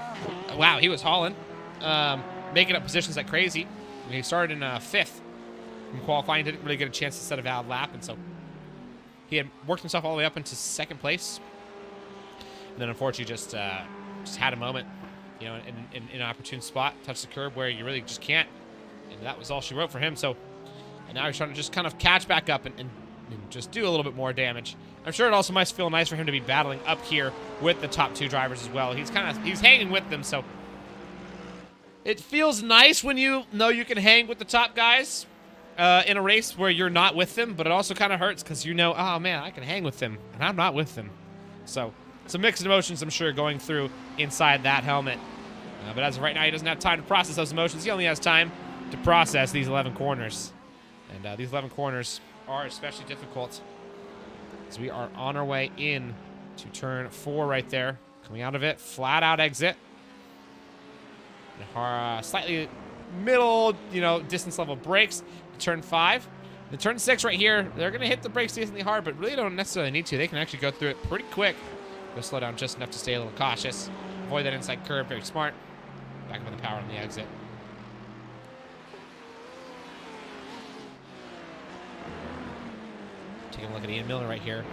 wow, he was hauling, making up positions like crazy. He started in fifth from qualifying, didn't really get a chance to set a valid lap, and so he had worked himself all the way up into second place, and then unfortunately just had a moment, in an opportune spot, touched the curb where you really just can't, and that was all she wrote for him. So, and now he's trying to just kind of catch back up and just do a little bit more damage. I'm sure it also must feel nice for him to be battling up here with the top 2 drivers as well. He's hanging with them, so it feels nice when you know you can hang with the top guys in a race where you're not with them, but it also kind of hurts because oh man, I can hang with them, and I'm not with them. So some mixed emotions, I'm sure, going through inside that helmet. But as of right now, he doesn't have time to process those emotions. He only has time to process these 11 corners. And these 11 corners are especially difficult, as we are on our way in to turn 4 right there. Coming out of it, flat out exit. Slightly middle, distance level brakes. Turn 5. The turn 6 right here, they're going to hit the brakes decently hard, but really don't necessarily need to. They can actually go through it pretty quick. Go slow down just enough to stay a little cautious. Avoid that inside curve, very smart. Back up on the power on the exit. Taking a look at Ian Miller right here.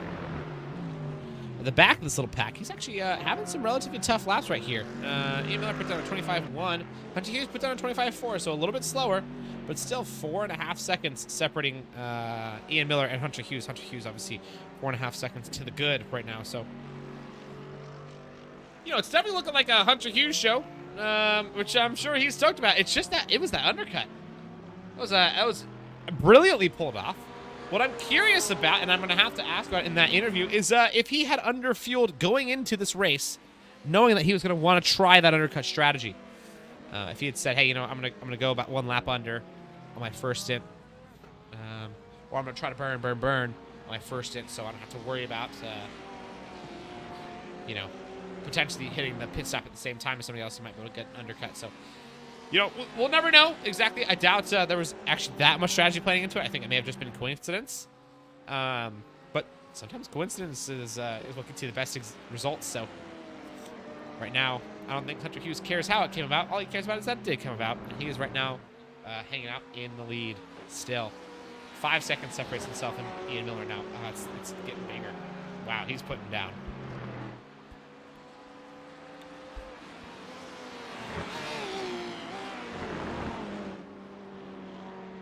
At the back of this little pack, he's actually having some relatively tough laps right here. Ian Miller put down a 25.1. Hunter Hughes put down a 25.4, so a little bit slower, but still 4.5 seconds separating Ian Miller and Hunter Hughes. Hunter Hughes, obviously, 4.5 seconds to the good right now. So, it's definitely looking like a Hunter Hughes show, which I'm sure he's stoked about. It's just that it was that undercut. That was brilliantly pulled off. What I'm curious about, and I'm going to have to ask about in that interview, is if he had underfueled going into this race, knowing that he was going to want to try that undercut strategy. If he had said, hey, you know, I'm gonna go about 1 lap under on my first stint, or I'm going to try to burn on my first stint, so I don't have to worry about, you know, potentially hitting the pit stop at the same time as somebody else who might be able to get an undercut. So, you know, we'll never know exactly. I doubt there was actually that much strategy playing into it. I think it may have just been coincidence. But sometimes coincidence is what gets you the best results. So right now, I don't think Hunter Hughes cares how it came about. All he cares about is that it did come about. And he is right now hanging out in the lead still. 5 seconds separates himself and Ian Miller now. It's getting bigger. Wow, he's putting him down.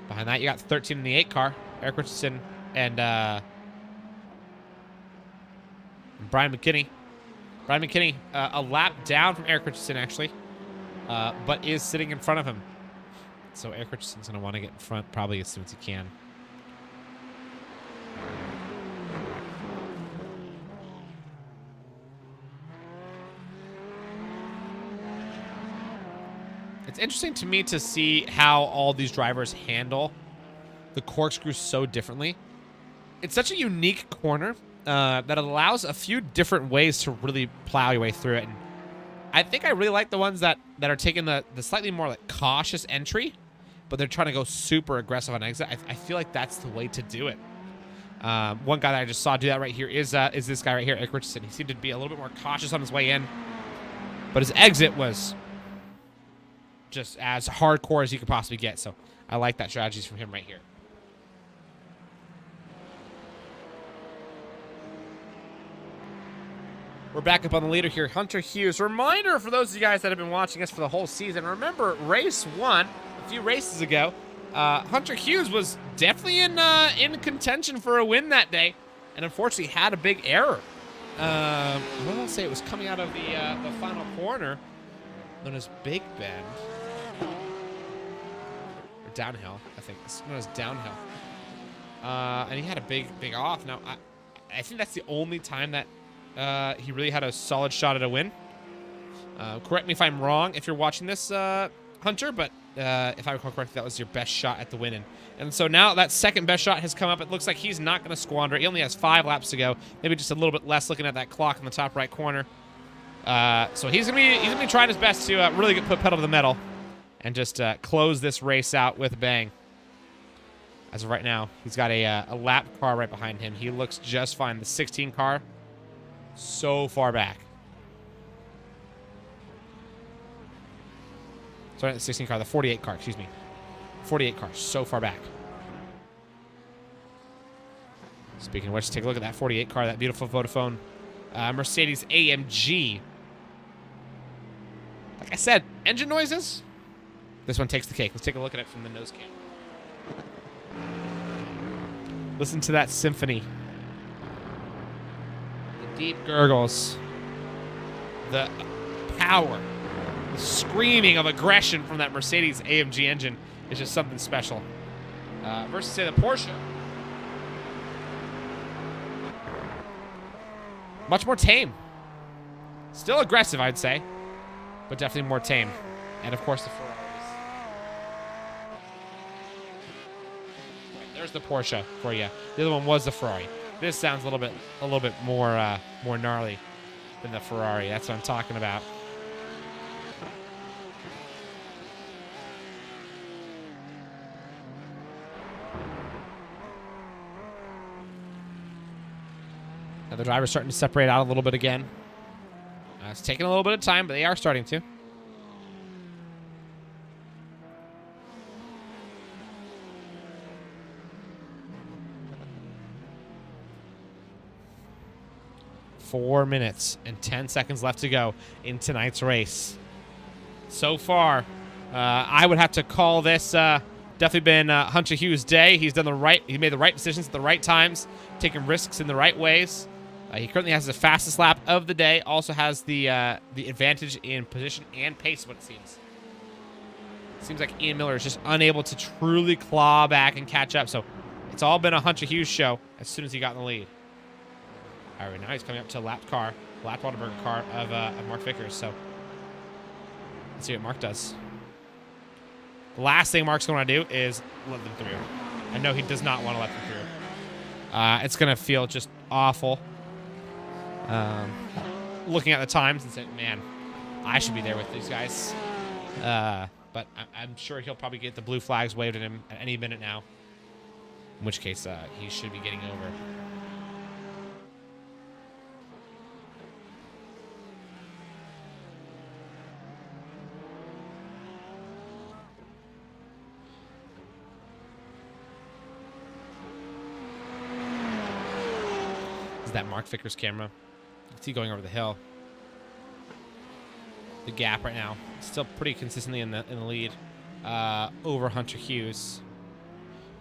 Behind that, you got 13 in the 8 car. Eric Richardson and Brian McKinney. Brian McKinney, a lap down from Eric Richardson, actually, but is sitting in front of him. So Eric Richardson's going to want to get in front probably as soon as he can. It's interesting to me to see how all these drivers handle the corkscrew so differently. It's such a unique corner that allows a few different ways to really plow your way through it. And I think I really like the ones that are taking the slightly more like cautious entry, but they're trying to go super aggressive on exit. I feel like that's the way to do it. One guy that I just saw do that right here is this guy right here, Eric Richardson. He seemed to be a little bit more cautious on his way in, but his exit was just as hardcore as you could possibly get. So I like that strategies from him right here. We're back up on the leader here. Hunter Hughes. Reminder for those of you guys that have been watching us for the whole season. Remember, race 1, a few races ago, Hunter Hughes was definitely in contention for a win that day, and unfortunately had a big error. What did I say? It was coming out of the final corner, known as Big Bend. Or downhill, I think. It's known as downhill. And he had a big off. Now, I think that's the only time that he really had a solid shot at a win. Correct me if I'm wrong if you're watching this, Hunter, but if I recall correctly, that was your best shot at the win. And so now that second best shot has come up. It looks like he's not going to squander it. He only has 5 laps to go. Maybe just a little bit less looking at that clock in the top right corner. So he's gonna be trying his best to really put pedal to the metal and just close this race out with a bang. As of right now, he's got a lap car right behind him. He looks just fine. The 16 car, so far back. Sorry, the 16 car, the 48 car, excuse me. 48 car, so far back. Speaking of which, take a look at that 48 car, that beautiful Vodafone Mercedes AMG. Like I said, engine noises. This one takes the cake. Let's take a look at it from the nose cam. Listen to that symphony. The deep gurgles. The power. The screaming of aggression from that Mercedes AMG engine is just something special. Versus, say, the Porsche. Much more tame. Still aggressive, I'd say, but definitely more tame. And, of course, the Ferraris. There's the Porsche for you. The other one was the Ferrari. This sounds a little bit more gnarly than the Ferrari. That's what I'm talking about. Now the driver's starting to separate out a little bit again. It's taking a little bit of time, but they are starting to. Four minutes and 10 seconds left to go in tonight's race. So far, I would have to call this definitely been Hunter Hughes' day. He made the right decisions at the right times, taking risks in the right ways. He currently has the fastest lap of the day. Also has the advantage in position and pace, what it seems. Seems like Ian Miller is just unable to truly claw back and catch up. So it's all been a Hunter Hughes show as soon as he got in the lead. All right, now he's coming up to lap Waldberger car of Mark Vickers. So let's see what Mark does. The last thing Mark's going to do is let them through. I know he does not want to let them through. It's going to feel just awful. Looking at the times and saying, man, I should be there with these guys. But I'm sure he'll probably get the blue flags waved at him at any minute now. In which case, he should be getting over. Is that Mark Vickers' camera? You can see going over the hill. The gap right now still pretty consistently in the lead over Hunter Hughes.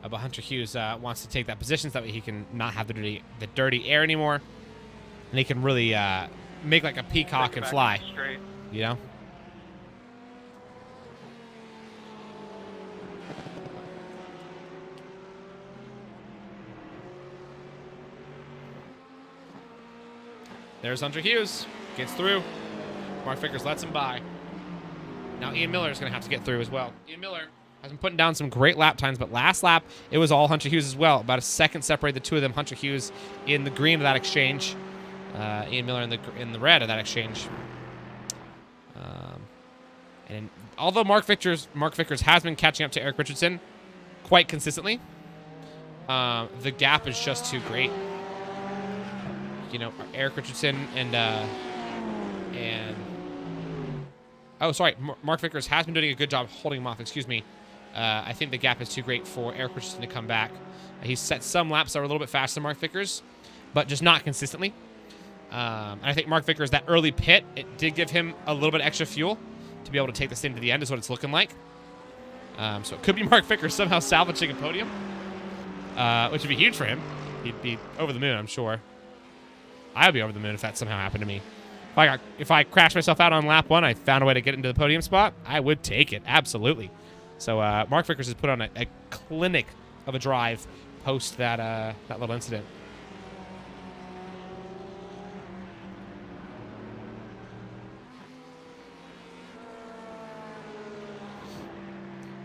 But Hunter Hughes wants to take that position so that he can not have the dirty air anymore, and he can really make like a peacock and fly. You know. There's Hunter Hughes. Gets through. Mark Vickers lets him by. Now Ian Miller is going to have to get through as well. Ian Miller has been putting down some great lap times, but last lap, it was all Hunter Hughes as well. About a second separated the two of them. Hunter Hughes in the green of that exchange. Ian Miller in the red of that exchange. And although Mark Vickers has been catching up to Eric Richardson quite consistently, the gap is just too great. You know, Eric Richardson oh, sorry, Mark Vickers has been doing a good job holding him off. Excuse me. I think the gap is too great for Eric Richardson to come back. He's set some laps that are a little bit faster than Mark Vickers, but just not consistently. And I think Mark Vickers, that early pit, it did give him a little bit extra fuel to be able to take this thing to the end is what it's looking like. So it could be Mark Vickers somehow salvaging a podium, which would be huge for him. He'd be over the moon, I'm sure. I would be over the moon if that somehow happened to me. If I crashed myself out on lap 1, I found a way to get into the podium spot, I would take it, absolutely. So Mark Vickers has put on a clinic of a drive post that little incident.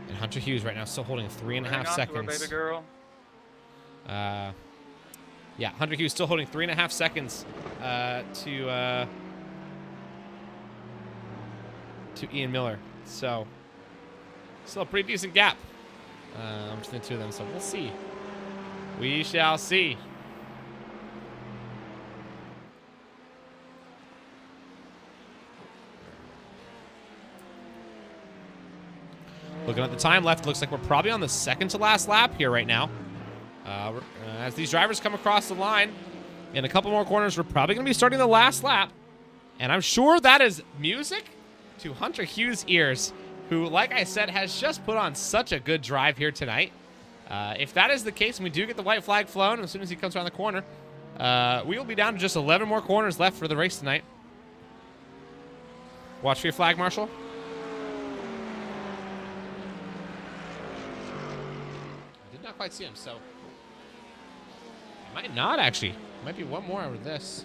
And Hunter Hughes right now still holding 3.5 seconds. Baby girl. Yeah, Hunter Hughes still holding 3.5 seconds to Ian Miller. So, still a pretty decent gap between the two of them. So we'll see. We shall see. Looking at the time left, looks like we're probably on the second to last lap here right now. As these drivers come across the line, in a couple more corners, we're probably going to be starting the last lap. And I'm sure that is music to Hunter Hughes' ears, who, like I said, has just put on such a good drive here tonight. If that is the case, and we do get the white flag flown as soon as he comes around the corner, we will be down to just 11 more corners left for the race tonight. Watch for your flag, Marshall. I did not quite see him, so... Might not, actually. Might be one more over this.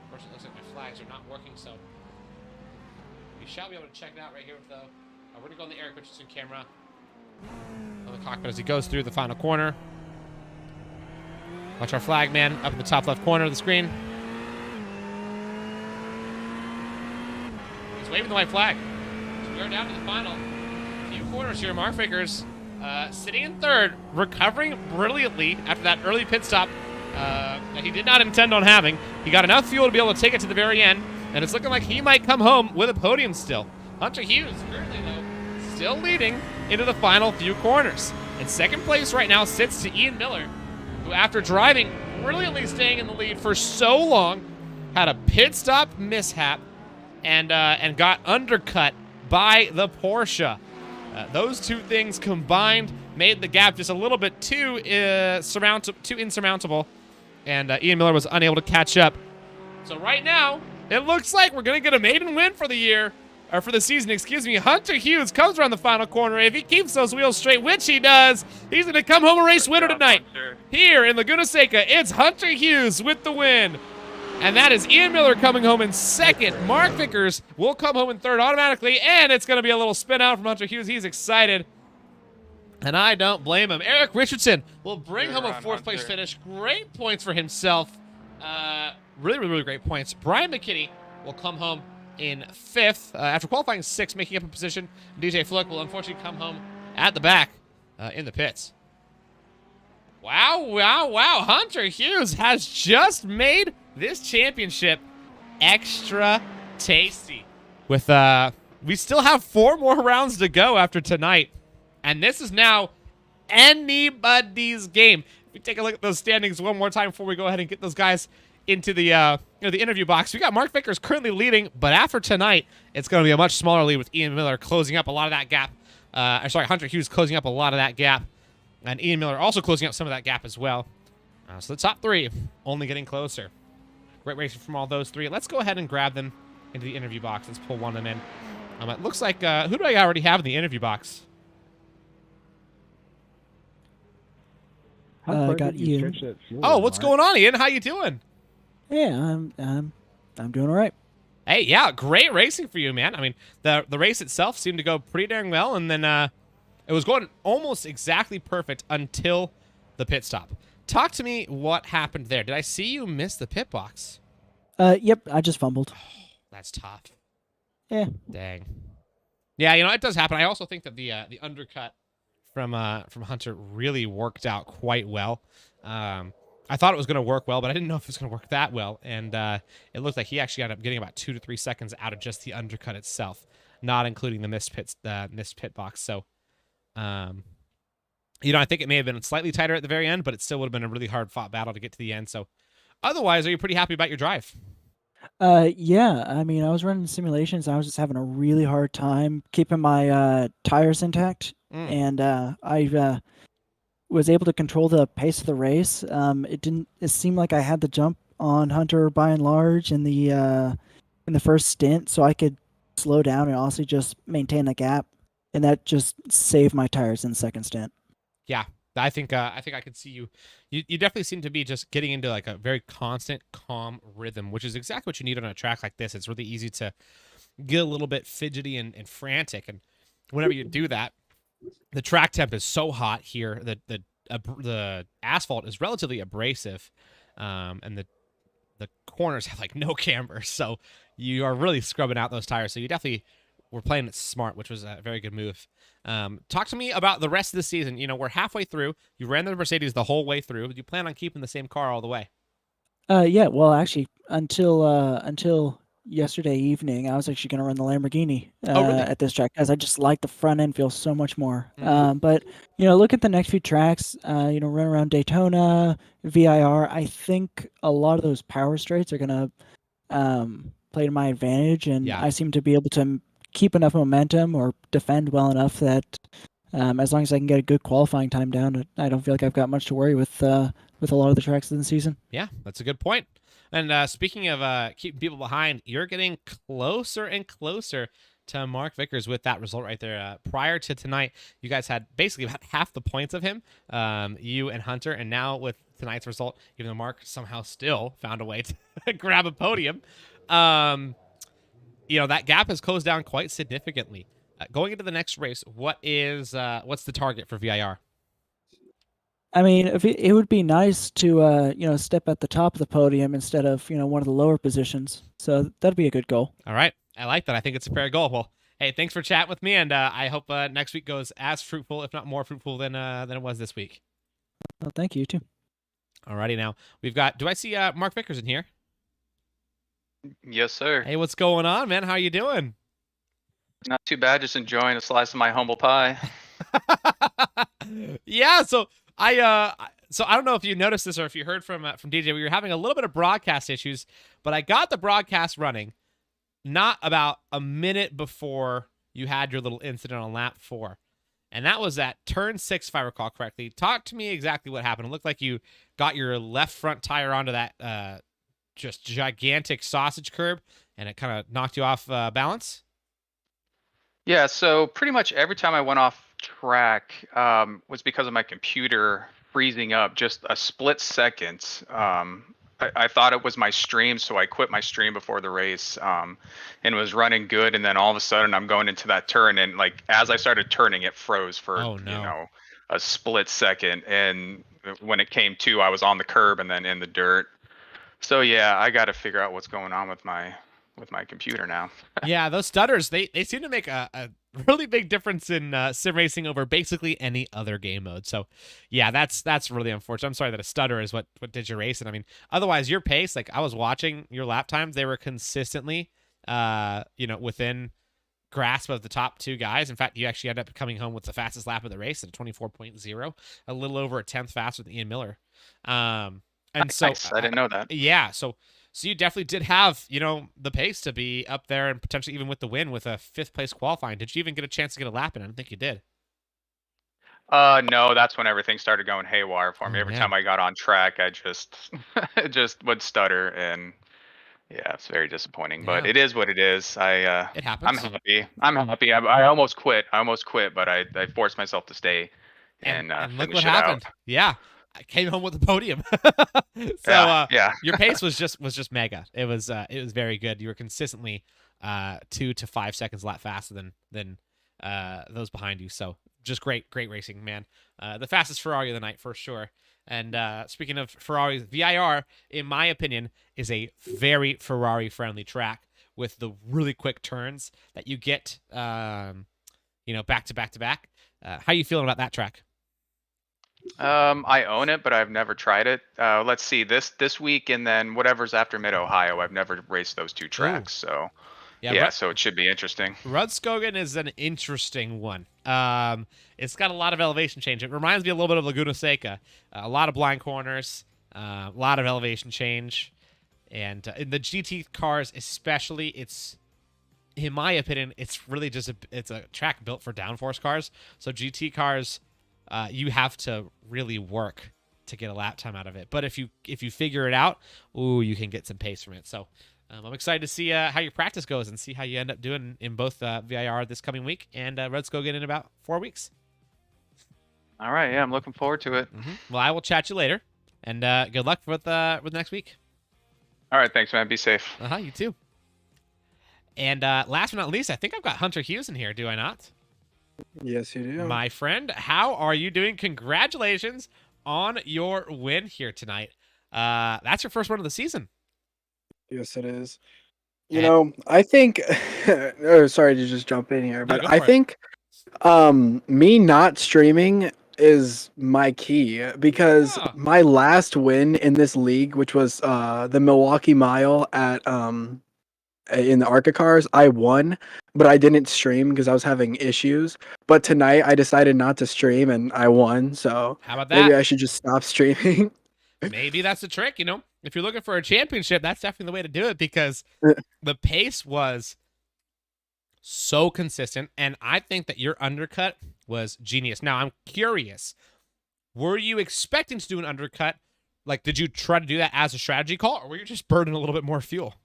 Of course, it looks like my flags are not working, so... We shall be able to check it out right here, though. We're going to go on the Eric Richardson camera on the cockpit as he goes through the final corner. Watch our flag man up in the top left corner of the screen. He's waving the white flag. So we are down to the final few corners here. Mark Vickers sitting in third, recovering brilliantly after that early pit stop that he did not intend on having. He got enough fuel to be able to take it to the very end, and it's looking like he might come home with a podium still. Hunter Hughes, currently, though, still leading into the final few corners. In second place right now sits to Ian Miller, who, after driving brilliantly, staying in the lead for so long, had a pit stop mishap and got undercut by the Porsche. Those two things combined made the gap just a little bit too insurmountable, and Ian Miller was unable to catch up. So right now, it looks like we're going to get a maiden win for the year or for the season, excuse me, Hunter Hughes comes around the final corner. If he keeps those wheels straight, which he does, he's going to come home a race winner tonight. Here in Laguna Seca, it's Hunter Hughes with the win. And that is Ian Miller coming home in second. Mark Vickers will come home in third automatically, and it's going to be a little spin out from Hunter Hughes. He's excited, and I don't blame him. Eric Richardson will bring home a fourth-place finish. Great points for himself. Really great points. Brian McKinney will come home in fifth after qualifying sixth, making up a position. DJ Fluck will unfortunately come home at the back in the pits. Wow. Hunter Hughes has just made this championship extra tasty. With we still have 4 more rounds to go after tonight, and this is now anybody's game. If we take a look at those standings one more time before we go ahead and get those guys into the the interview box, we got Mark Vickers currently leading, but after tonight, it's going to be a much smaller lead with Ian Miller closing up a lot of that gap. Hunter Hughes closing up a lot of that gap, and Ian Miller also closing up some of that gap as well. So the top 3 only getting closer. Great racing from all those 3. Let's go ahead and grab them into the interview box. Let's pull one of them in. It looks like, who do I already have in the interview box? I got Ian. Oh, what's going on, Ian? How you doing? Yeah, I'm doing all right. Hey, yeah, great racing for you, man. I mean, the race itself seemed to go pretty dang well, and then it was going almost exactly perfect until the pit stop. Talk to me what happened there. Did I see you miss the pit box? Yep, I just fumbled. Oh, that's tough. Yeah. Dang. Yeah, it does happen. I also think that the undercut from Hunter really worked out quite well. I thought it was going to work well, but I didn't know if it was going to work that well. And it looked like he actually ended up getting about 2 to 3 seconds out of just the undercut itself, not including the missed pit box. So, I think it may have been slightly tighter at the very end, but it still would have been a really hard-fought battle to get to the end. So, otherwise, are you pretty happy about your drive? Yeah. I mean, I was running simulations. I was just having a really hard time keeping my tires intact, and I was able to control the pace of the race. It seemed like I had the jump on Hunter by and large in the first stint, so I could slow down and also just maintain the gap, and that just saved my tires in the second stint. Yeah, I think I could see you. You definitely seem to be just getting into like a very constant, calm rhythm, which is exactly what you need on a track like this. It's really easy to get a little bit fidgety and frantic, and whenever you do that, the track temp is so hot here that the asphalt is relatively abrasive, and the corners have like no camber, so you are really scrubbing out those tires. So you definitely were playing it smart, which was a very good move. Talk to me about the rest of the season. We're halfway through. You ran the Mercedes the whole way through. Do you plan on keeping the same car all the way? Yeah. Well, actually, until yesterday evening, I was actually going to run the Lamborghini really? at this track, because I just like the front end feels so much more. But look at the next few tracks. Run around Daytona, VIR. I think a lot of those power straights are going to play to my advantage, and I seem to be able to keep enough momentum or defend well enough that as long as I can get a good qualifying time down, I don't feel like I've got much to worry with a lot of the tracks in the season. Yeah, that's a good point. And speaking of keeping people behind, you're getting closer and closer to Mark Vickers with that result right there. Prior to tonight, you guys had basically about half the points of him, you and Hunter, and now with tonight's result, even though Mark somehow still found a way to grab a podium, that gap has closed down quite significantly. Going into the next race, what's the target for VIR? I mean, if it would be nice to step at the top of the podium instead of one of the lower positions. So that'd be a good goal. All right, I like that. I think it's a fair goal. Well, hey, thanks for chatting with me, and I hope next week goes as fruitful, if not more fruitful, than it was this week. Well, thank you too. Alrighty, now we've got. Do I see Mark Vickers in here? Yes, sir. Hey, what's going on, man? How you doing? Not too bad. Just enjoying a slice of my humble pie. Yeah. So I don't know if you noticed this or if you heard from DJ. We were having a little bit of broadcast issues, but I got the broadcast running not about a minute before you had your little incident on lap 4. And that was at turn 6, if I recall correctly. Talk to me exactly what happened. It looked like you got your left front tire onto that just gigantic sausage curb, and it kind of knocked you off balance. Yeah, so pretty much every time I went off track was because of my computer freezing up just a split second. I thought it was my stream, so I quit my stream before the race and was running good. And then all of a sudden, I'm going into that turn, and like as I started turning, it froze for Oh no. a split second. And when it came to, I was on the curb and then in the dirt. So yeah, I got to figure out what's going on with my computer now. Yeah, those stutters, they seem to make a really big difference in sim racing over basically any other game mode. So, yeah, that's really unfortunate. I'm sorry that a stutter is what did your race. And I mean, otherwise your pace, like I was watching your lap times, they were consistently within grasp of the top two guys. In fact, you actually end up coming home with the fastest lap of the race at 24.0, a little over a tenth faster than Ian Miller. And so Nice. I didn't know that. yeah, so you definitely did have, the pace to be up there and potentially even with the win with a fifth place qualifying. Did you even get a chance to get a lap in? I don't think you did. No, that's when everything started going haywire for me. Oh, Every man. time I got on track, I just just would stutter, and yeah, it's very disappointing. But Yeah. it is what it is. It I'm happens. happy. I'm happy. I almost quit. But I forced myself to stay And and look what finish it out. happened. Yeah. I came home with the podium. So Yeah, yeah. your pace was just mega. It was very good. You were consistently 2 to 5 seconds a lot faster than those behind you. So just great racing, man. The fastest Ferrari of the night for sure. And speaking of Ferraris, VIR, in my opinion, is a very Ferrari friendly track with the really quick turns that you get back to back to back. How you feeling about that track? I own it, but I've never tried it. Let's see this week, and then whatever's after Mid Ohio. I've never raced those two tracks, so yeah, so it should be interesting. Rudskogen is an interesting one. It's got a lot of elevation change. It reminds me a little bit of Laguna Seca. A lot of blind corners, a lot of elevation change, and in the GT cars especially, it's, in my opinion, it's really just it's a track built for downforce cars. So GT cars, you have to really work to get a lap time out of it. But if you figure it out, you can get some pace from it. So I'm excited to see how your practice goes and see how you end up doing in both VIR this coming week and Rudskogen in about 4 weeks. All right, yeah, I'm looking forward to it. Well, I will chat you later, and good luck with next week. All right, thanks, man. Be safe. You too. And last but not least, I think I've got Hunter Hughes in here, do I not? Yes, you do. My friend, how are you doing? Congratulations on your win here tonight. That's your first one of the season. Yes, it is. I think. Oh, sorry to just jump in here, No, but go I for it. think, me not streaming is my key because Ah. my last win in this league, which was the Milwaukee Mile at in the ARCA cars, I won, but I didn't stream because I was having issues. But tonight I decided not to stream and I won, so How about maybe that? I should just stop streaming. Maybe that's the trick, If you're looking for a championship, that's definitely the way to do it because the pace was so consistent, and I think that your undercut was genius. Now, I'm curious, were you expecting to do an undercut? Like, did you try to do that as a strategy call, or were you just burning a little bit more fuel?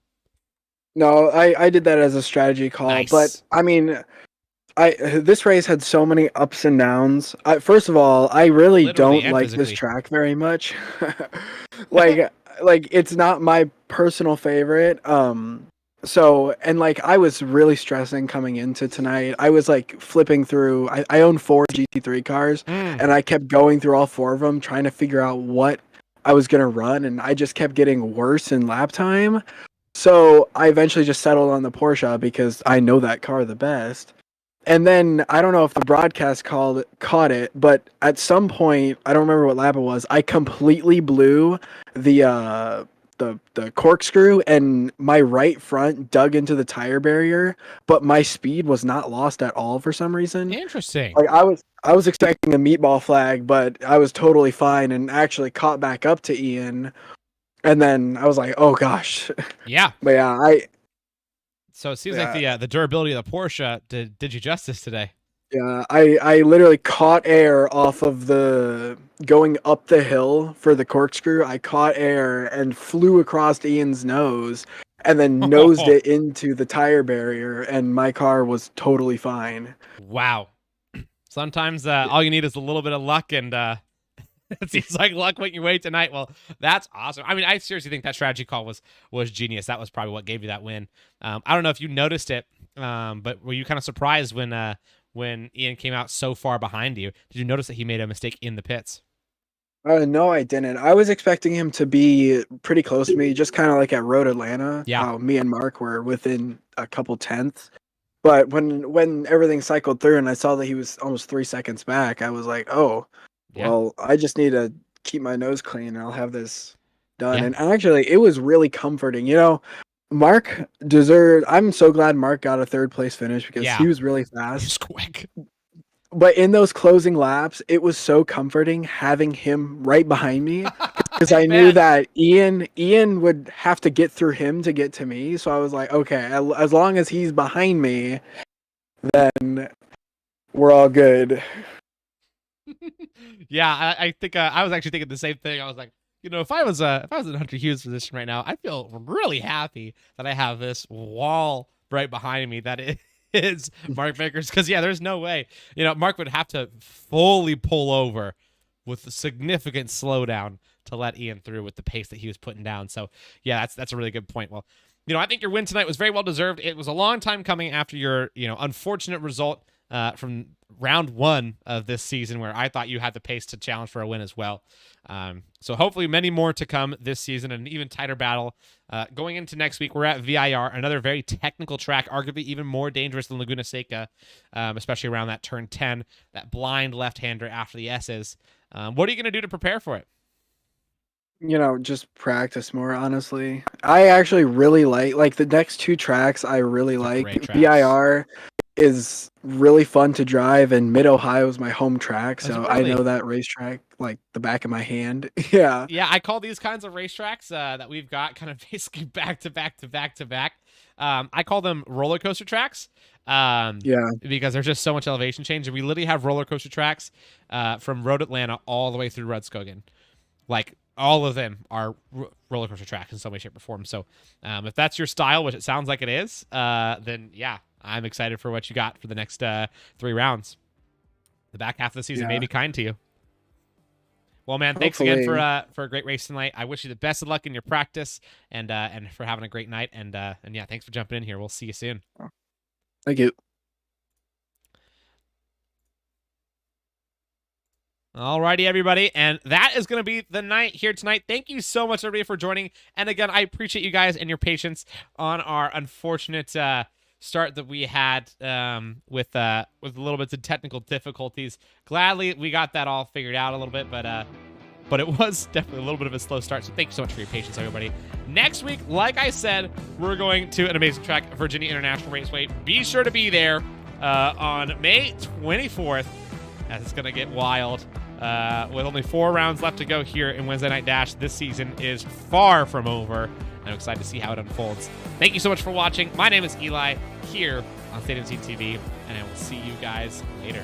No, I did that as a strategy call, Nice. but I mean, this race had so many ups and downs. First of all, I really Literally don't and like this physically. track very much. like it's not my personal favorite. So and I was really stressing coming into tonight. I was flipping through. I own 4 GT3 cars, and I kept going through all 4 of them trying to figure out what I was gonna run, and I just kept getting worse in lap time. So I eventually just settled on the Porsche because I know that car the best. And then I don't know if the broadcast caught it, but at some point, I don't remember what lap it was, I completely blew the corkscrew and my right front dug into the tire barrier, but my speed was not lost at all for some reason. Interesting. I was expecting a meatball flag, but I was totally fine and actually caught back up to Ian. And then I was like, "Oh gosh." Yeah. But yeah, So it seems like the durability of the Porsche did you justice today. I literally caught air off of the going up the hill for the corkscrew. I caught air and flew across Ian's nose, and then nosed it into the tire barrier, and my car was totally fine. Wow. Sometimes all you need is a little bit of luck, and it seems like luck went your way tonight. Well, that's awesome. I mean, I seriously think that strategy call was genius. That was probably what gave you that win. I don't know if you noticed it, but were you kind of surprised when Ian came out so far behind you? Did you notice that he made a mistake in the pits? No, I didn't. I was expecting him to be pretty close to me, just kind of like at Road Atlanta. Yeah. How me and Mark were within a couple tenths. But when everything cycled through and I saw that he was almost 3 seconds back, I was like, oh, Yeah. well, I just need to keep my nose clean and I'll have this done. Yeah. And actually, it was really comforting. You know, Mark deserved. I'm so glad Mark got a 3rd place finish because Yeah. he was really fast. Just quick. But in those closing laps, it was so comforting having him right behind me because I knew that Ian would have to get through him to get to me. So I was like, okay, as long as he's behind me, then we're all good. Yeah, I think I was actually thinking the same thing. I was like, you know, if I was in Hunter Hughes' position right now, I feel really happy that I have this wall right behind me that is Mark Vickers, because yeah, there's no way, you know, Mark would have to fully pull over with a significant slowdown to let Ian through with the pace that he was putting down. So yeah, that's a really good point. Well, you know, I think your win tonight was very well deserved. It was a long time coming after your, you know, unfortunate result from round 1 of this season, where I thought you had the pace to challenge for a win as well. So hopefully many more to come this season, and an even tighter battle. Going into next week, we're at VIR, another very technical track, arguably even more dangerous than Laguna Seca, especially around that turn 10, that blind left-hander after the S's. What are you going to do to prepare for it? You know, just practice more, honestly. I actually really like the next 2 tracks I really They're like. great tracks. VIR is really fun to drive, and Mid-Ohio is my home track, Is it so I really? know that racetrack like the back of my hand. Yeah. Yeah, I call these kinds of racetracks that we've got kind of basically back to back to back to back. I call them roller coaster tracks. Yeah. Because there's just so much elevation change, and we literally have roller coaster tracks from Road Atlanta all the way through Rudskogen. Like, all of them are roller coaster tracks in some way, shape, or form. So if that's your style, which it sounds like it is, then yeah, I'm excited for what you got for the next 3 rounds. The back half of the season may be kind to you. Well, man, thanks again for a great race tonight. I wish you the best of luck in your practice, and for having a great night. And yeah, thanks for jumping in here. We'll see you soon. Thank you. Alrighty, everybody, and that is going to be the night here tonight. Thank you so much, everybody, for joining. And again, I appreciate you guys and your patience on our unfortunate start that we had with a little bits of technical difficulties. Gladly, we got that all figured out a little bit, but it was definitely a little bit of a slow start. So thank you so much for your patience, everybody. Next week, like I said, we're going to an amazing track, Virginia International Raceway. Be sure to be there on May 24th, as it's going to get wild. With only 4 rounds left to go here in Wednesday Night Dash, this season is far from over. I'm excited to see how it unfolds. Thank you so much for watching. My name is Eli here on Stadium Seat TV, and I will see you guys later.